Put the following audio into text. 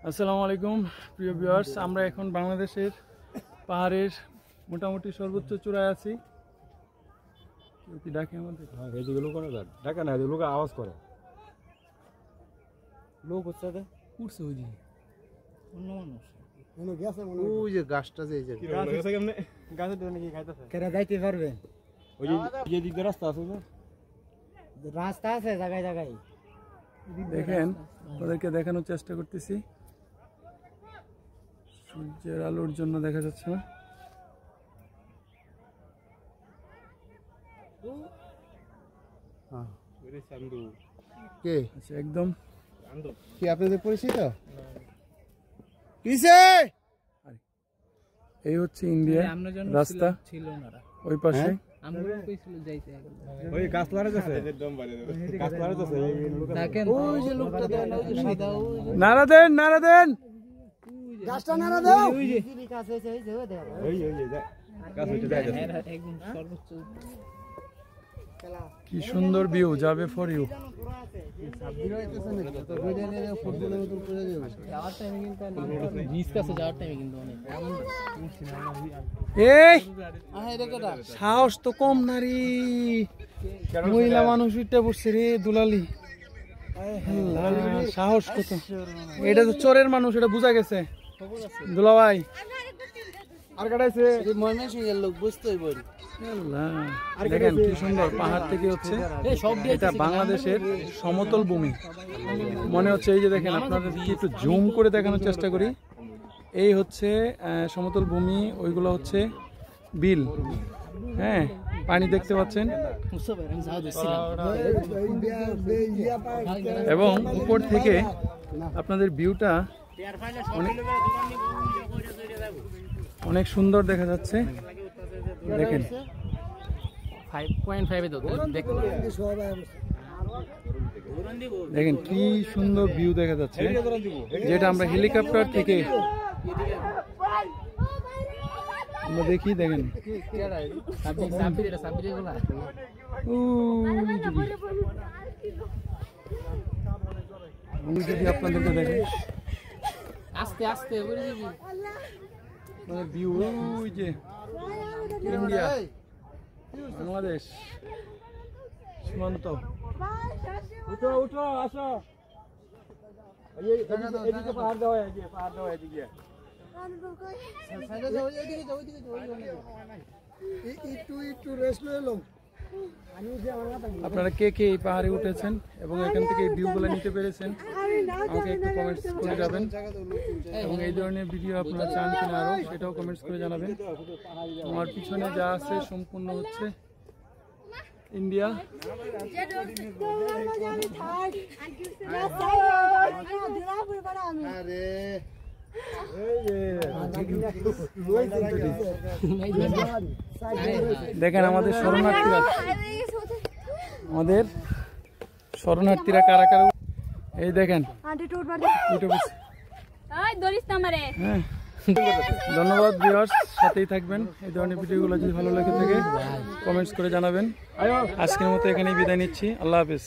আসসালামু আলাইকুম প্রিয় ভিউয়ার্স, আমরা এখন বাংলাদেশের পাহাড়ের মোটামুটি সর্বোচ্চ চূড়ায় আছি। কেউ কি ডাকে আমাদের? হ্যাঁ, এদিকে লোক না ডাকে না, লোক আওয়াজ করে। লোক হচ্ছে উঠছে ওই যে অন্য মানুষ ওই যে গাছটা যে কেরা যাইতে পারবে? ওই যে দিক দিয়ে রাস্তা আছে না, রাস্তা আছে জায়গায় জায়গায়। দেখেন, ওদেরকে দেখানোর চেষ্টা করতেছি। সূর্যের আলোর জন্য দেখা যাচ্ছে না। কে আচ্ছা, একদম কি আপনাদের পরিচিত? কিসে এই হচ্ছে ইন্ডিয়া রাস্তা, ওই পাশে ওই গাছ লাগাইতেছে, গাছ লাগাইতেছে। ওই যে লোকটা দেন, ওই যে সাদা, ওই যে নারা দেন, নারা দেন, গাছটা নাড়া দাও। ওই যে গাছ আছে, এই যে ওই দেখ, ওই গাছ উঠে যাইতেছে। একদম সর্বোচ্চ কি সুন্দর ভিউ, যাবে ফর ইউ। সাবধানে হইতেছে না তো ভিডিও নিয়ে ফুটবলের মতো করে যাবে। যাওয়ার টাইমে কিন্তু রিস্ক আছে, যাওয়ার টাইমে কিন্তু অনেক এই আরে কেডা সাহস তো কম নারী, মহিলা মানুষ উঠতে বসছে রে দুলালি। সাহস কত! এটা তো চোরের মানুষ, এটা বোঝা গেছে দুলা ভাই। আর কাটাইছে ময়মনসিংহের লোক বুঝতেই বল। দেখেন কি সুন্দর, পাহাড় থেকে হচ্ছে এটা বাংলাদেশের সমতল ভূমি মনে হচ্ছে। এই যে দেখেন, আপনাদেরকে একটু জুম করে দেখানোর চেষ্টা করি। এই হচ্ছে সমতল ভূমি, ওইগুলো হচ্ছে বিল। হ্যাঁ, পানি দেখতে পাচ্ছেন, এবং উপর থেকে আপনাদের ভিউটা অনেক সুন্দর দেখা যাচ্ছে। দেখেন 5.5 এ তো দেখেন কি সুন্দর ভিউ দেখা যাচ্ছে, যেটা আমরা হেলিকপ্টার থেকে আমরা দেখি। দেখেন যদি আপনাদেরকে দেখেন আস্তে আস্তে ভিউ, ওই যে ইন্ডিয়া বাংলাদেশ সীমান্ত। উঠো উঠো, আসো। এদিকে পাহাড় দেওয়া, এদিকে পাহাড় দেওয়া, এদিকে একটু রেস্ট নিয়ে এলাম। আপনারা কে কে এই পাহাড়ে উঠেছেন এবং এখান থেকে এই ভিউগুলো নিতে পেরেছেন আমাকে একটু কমেন্টস করে যাবেন, এবং এই ধরনের ভিডিও আপনারা চান কিনা আরও সেটাও কমেন্টস করে জানাবেন। আমার পিছনে যা আছে সম্পূর্ণ হচ্ছে ইন্ডিয়া। দেখেন আমাদের শরণার্থীরা কারা কারা। এই দেখেন, হ্যাঁ, ধন্যবাদ ভিউয়ার্স, সাথেই থাকবেন। এই ধরনের ভিডিওগুলো যদি ভালো লেগে থাকে কমেন্টস করে জানাবেন। আজকের মতো এখানেই বিদায় নিচ্ছি, আল্লাহ হাফেজ।